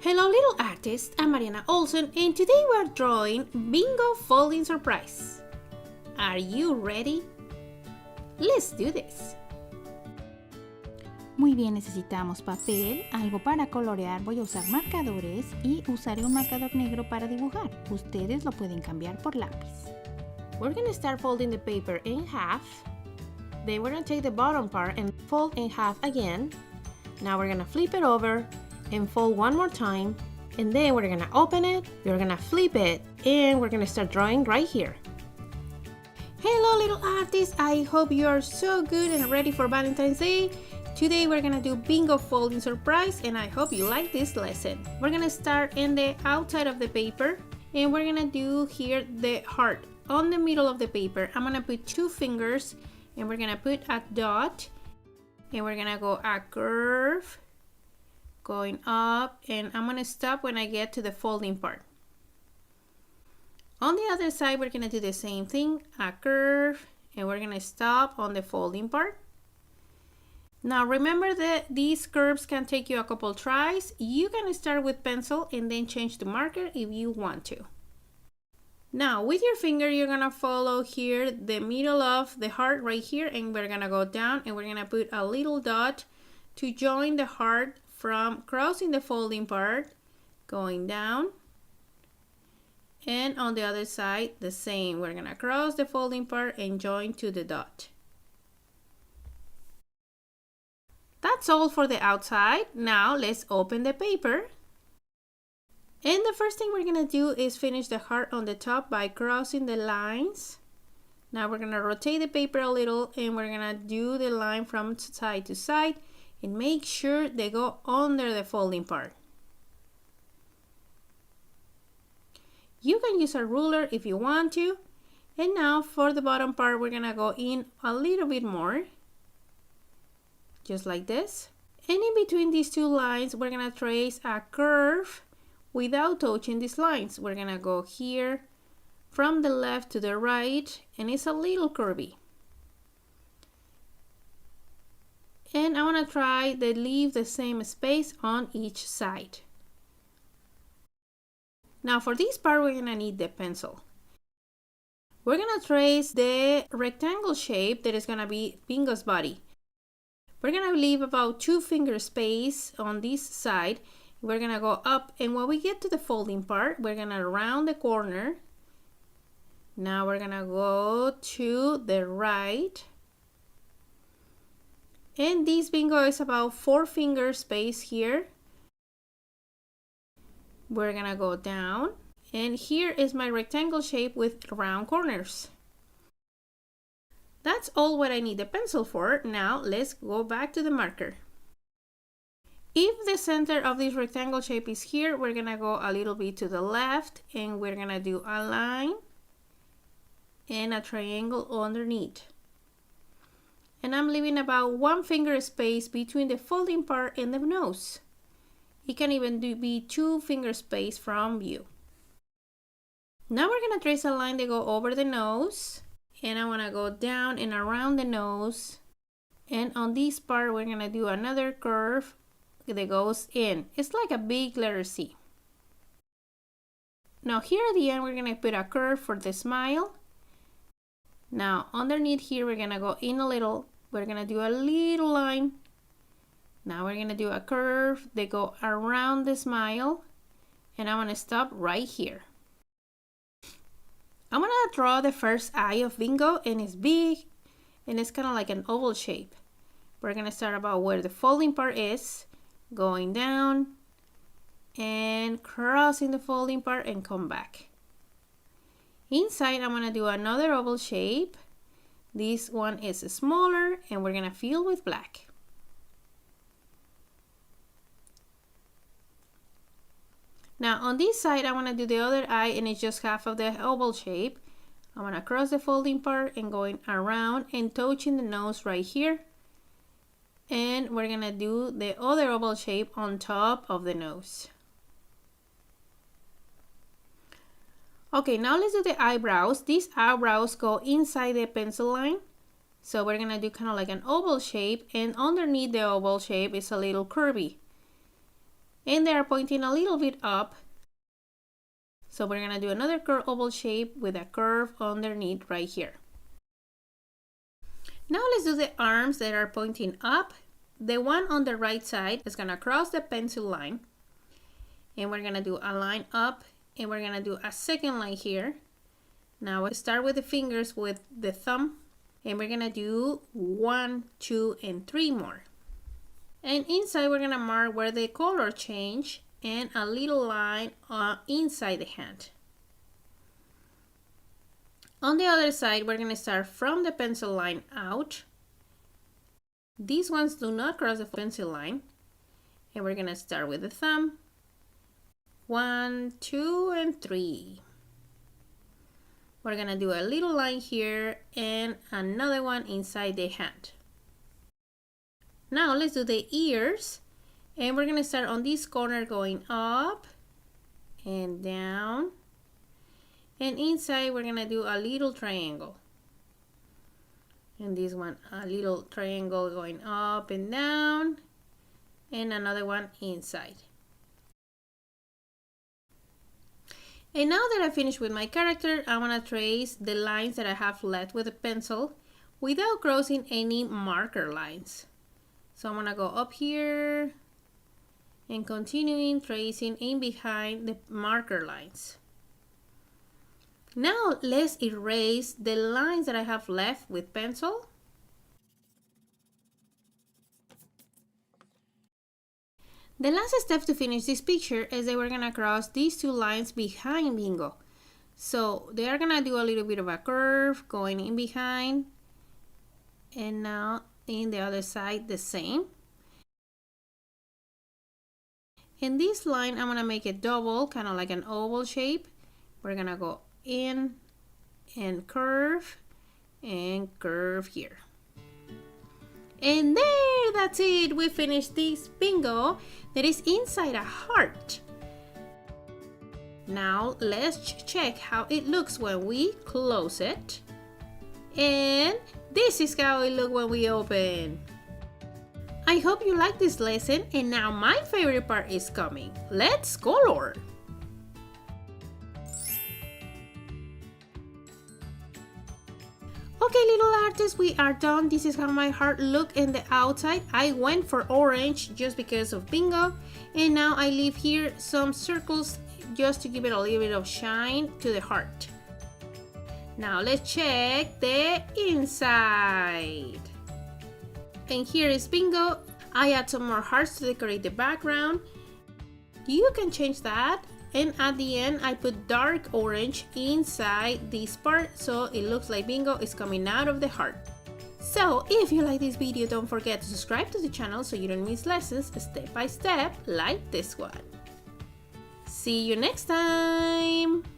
Hello little artists, I'm Mariana Olson and today we're drawing Bingo Folding Surprise. Are you ready? Let's do this. Muy bien, necesitamos papel, algo para colorear, voy a usar marcadores y usaré un marcador negro para dibujar. Ustedes lo pueden cambiar por lápiz. We're gonna start folding the paper in half. Then we're gonna take the bottom part and fold in half again. Now we're gonna flip it over and fold one more time, and then we're gonna open it, we're gonna flip it, and we're gonna start drawing right here. Hello little artists, I hope you are so good and ready for Valentine's Day. Today we're gonna do Bingo Folding Surprise and I hope you like this lesson. We're gonna start in the outside of the paper and we're gonna do here the heart. On the middle of the paper, I'm gonna put two fingers and we're gonna put a dot and we're gonna go a curve going up, and I'm gonna stop when I get to the folding part. On the other side, we're gonna do the same thing, a curve, and we're gonna stop on the folding part. Now remember that these curves can take you a couple tries. You can start with pencil and then change to marker if you want to. Now with your finger, you're gonna follow here the middle of the heart right here, and we're gonna go down and we're gonna put a little dot to join the heart from crossing the folding part, going down, and on the other side the same. We're gonna cross the folding part and join to the dot. That's all for the outside. Now let's open the paper. And the first thing we're gonna do is finish the heart on the top by crossing the lines. Now we're gonna rotate the paper a little and we're gonna do the line from side to side and make sure they go under the folding part. You can use a ruler if you want to. And now for the bottom part, we're gonna go in a little bit more, just like this. And in between these two lines, we're gonna trace a curve without touching these lines. We're gonna go here from the left to the right, and it's a little curvy. And I want to try to leave the same space on each side. Now for this part, we're gonna need the pencil. We're gonna trace the rectangle shape that is gonna be Bingo's body. We're gonna leave about 2 finger space on this side. We're gonna go up, and when we get to the folding part, we're gonna round the corner. Now we're gonna go to the right. And this Bingo is about 4 finger space here. We're gonna go down, and here is my rectangle shape with round corners. That's all what I need the pencil for. Now let's go back to the marker. If the center of this rectangle shape is here, we're gonna go a little bit to the left and we're gonna do a line and a triangle underneath. And I'm leaving about 1 finger space between the folding part and the nose. It can even be 2 finger space from view. Now we're gonna trace a line that go over the nose, and I wanna go down and around the nose. And on this part, we're gonna do another curve that goes in. It's like a big letter C. Now here at the end, we're gonna put a curve for the smile. Now underneath here, we're gonna go in a little. We're gonna do a little line. Now we're gonna do a curve that go around the smile, and I'm gonna stop right here. I'm gonna draw the first eye of Bingo, and it's big and it's kind of like an oval shape. We're gonna start about where the folding part is, going down and crossing the folding part and come back. Inside, I'm gonna do another oval shape. This one is smaller and we're gonna fill with black. Now on this side, I wanna do the other eye, and it's just half of the oval shape. I'm gonna cross the folding part and going around and touching the nose right here. And we're gonna do the other oval shape on top of the nose. Okay, now let's do the eyebrows. These eyebrows go inside the pencil line. So we're gonna do kind of like an oval shape, and underneath the oval shape is a little curvy. and they are pointing a little bit up. So we're gonna do another curved oval shape with a curve underneath right here. Now let's do the arms that are pointing up. The one on the right side is gonna cross the pencil line, and we're gonna do a line up, and we're gonna do a second line here. Now we start with the fingers with the thumb, and we're gonna do 1, 2, and 3 more. And inside we're gonna mark where the color change and a little line inside the hand. On the other side, we're gonna start from the pencil line out. These ones do not cross the pencil line, and we're gonna start with the thumb. 1, 2, and 3. We're gonna do a little line here and another one inside the hand. Now let's do the ears, and we're gonna start on this corner going up and down, and inside we're gonna do a little triangle, and this one a little triangle going up and down, and another one inside. And now that I finished with my character, I want to trace the lines that I have left with a pencil without crossing any marker lines. So I'm going to go up here and continuing tracing in behind the marker lines. Now let's erase the lines that I have left with pencil. The last step to finish this picture is that we're gonna cross these two lines behind Bingo. So they are gonna do a little bit of a curve going in behind, and now in the other side the same. In this line I'm gonna make it double, kind of like an oval shape. We're gonna go in and curve here. And there, that's it. We finished this Bingo that is inside a heart. Now let's check how it looks when we close it. And this is how it looks when we open. I hope you like this lesson, and now my favorite part is coming. Let's color. Okay, little artists, we are done. This is how my heart looked in the outside. I went for orange just because of Bingo, and now I leave here some circles just to give it a little bit of shine to the heart. Now let's check the inside. And here is Bingo. I add some more hearts to decorate the background. You can change that. And at the end, I put dark orange inside this part, so it looks like Bingo is coming out of the heart. So if you like this video, don't forget to subscribe to the channel so you don't miss lessons step by step like this one. See you next time!